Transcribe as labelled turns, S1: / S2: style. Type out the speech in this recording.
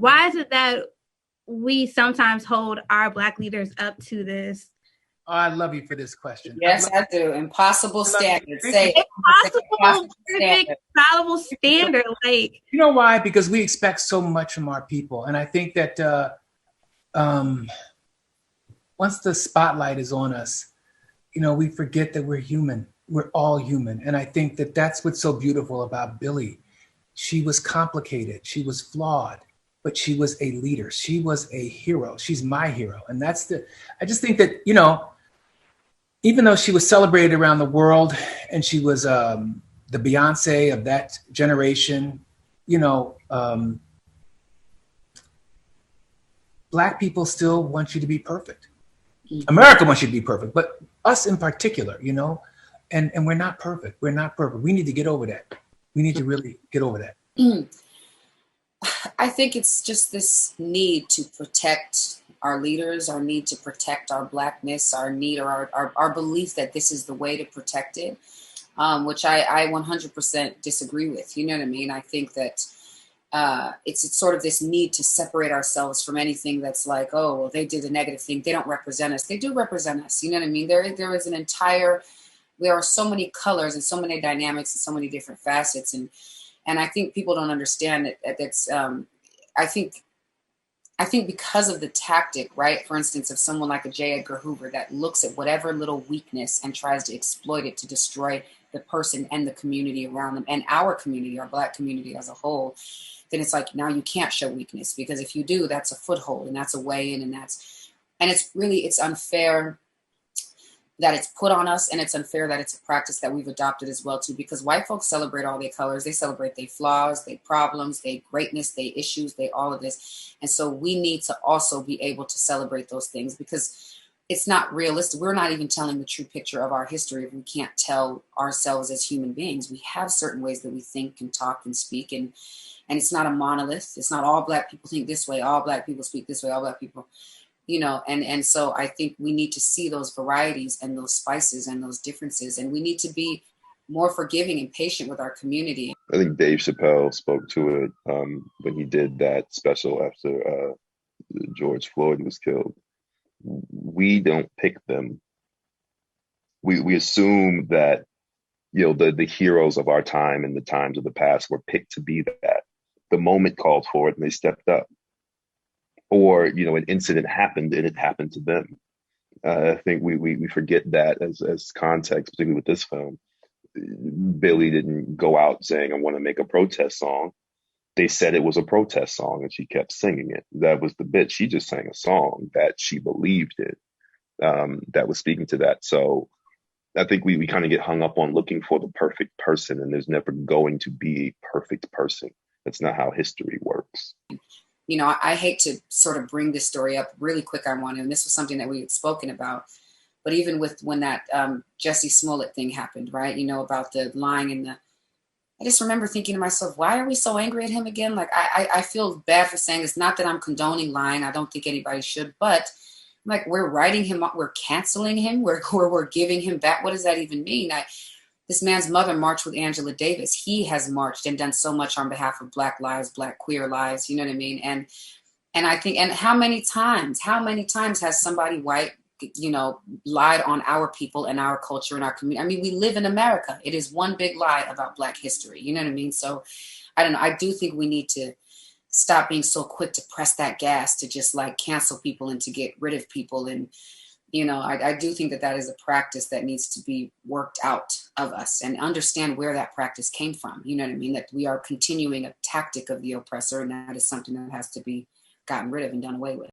S1: why is it that we sometimes hold our Black leaders up to this?
S2: Oh, I love you for this question.
S3: Yes, I do. Impossible standard. Say it.
S1: Impossible, perfect, fallible standard. Like,
S2: you know why? Because we expect so much from our people, and I think that once the spotlight is on us, we forget that we're human. We're all human, and I think that that's what's so beautiful about Billie. She was complicated. She was flawed, but she was a leader. She was a hero. She's my hero, and I just think that even though she was celebrated around the world and she was the Beyonce of that generation, Black people still want you to be perfect. America wants you to be perfect, but us in particular, and we're not perfect. We're not perfect. We need to get over that. We need to really get over that.
S3: I think it's just this need to protect our leaders, our need to protect our Blackness, our need or our belief that this is the way to protect it, which I 100% disagree with. You know what I mean? I think that it's sort of this need to separate ourselves from anything that's like, oh, well, they did a negative thing. They don't represent us. They do represent us. You know what I mean? There is there are so many colors and so many dynamics and so many different facets. And I think people don't understand that's, I think because of the tactic, right? For instance, of someone like a J. Edgar Hoover that looks at whatever little weakness and tries to exploit it to destroy the person and the community around them and our community, our Black community as a whole, then it's like, now you can't show weakness, because if you do, that's a foothold and that's a way in, and it's unfair that it's put on us, and it's unfair that it's a practice that we've adopted as well too, because white folks celebrate all their colors. They celebrate their flaws, their problems, their greatness, their issues, all of this. And so we need to also be able to celebrate those things, because it's not realistic. We're not even telling the true picture of our history if we can't tell ourselves as human beings. We have certain ways that we think and talk and speak, and it's not a monolith. It's not all Black people think this way, all Black people speak this way, all Black people, and so I think we need to see those varieties and those spices and those differences, and we need to be more forgiving and patient with our community.
S4: I think Dave Chappelle spoke to it when he did that special after George Floyd was killed. We don't pick them. We assume that the heroes of our time and the times of the past were picked to be that. The moment called for it and they stepped up. Or, an incident happened and it happened to them. I think we forget that as context, particularly with this film. Billie didn't go out saying, I want to make a protest song. They said it was a protest song and she kept singing it. That was the bit. She just sang a song that she believed in, that was speaking to that. So I think we kind of get hung up on looking for the perfect person, and there's never going to be a perfect person. That's not how history works.
S3: I hate to sort of bring this story up really quick. And this was something that we had spoken about, but even with when that Jussie Smollett thing happened, right? About the lying and I just remember thinking to myself, why are we so angry at him again? Like, I feel bad for saying it's not that I'm condoning lying. I don't think anybody should, but like, we're writing him up, we're canceling him, we're giving him back. What does that even mean? This man's mother marched with Angela Davis. He has marched and done so much on behalf of Black lives, Black queer lives. You know what I mean? And I think, and how many times has somebody white, lied on our people and our culture and our community? I mean, we live in America. It is one big lie about Black history. You know what I mean? So I don't know. I do think we need to stop being so quick to press that gas to just like cancel people and to get rid of people. And, I do think that is a practice that needs to be worked out of us, and understand where that practice came from. You know what I mean? That we are continuing a tactic of the oppressor, and that is something that has to be gotten rid of and done away with.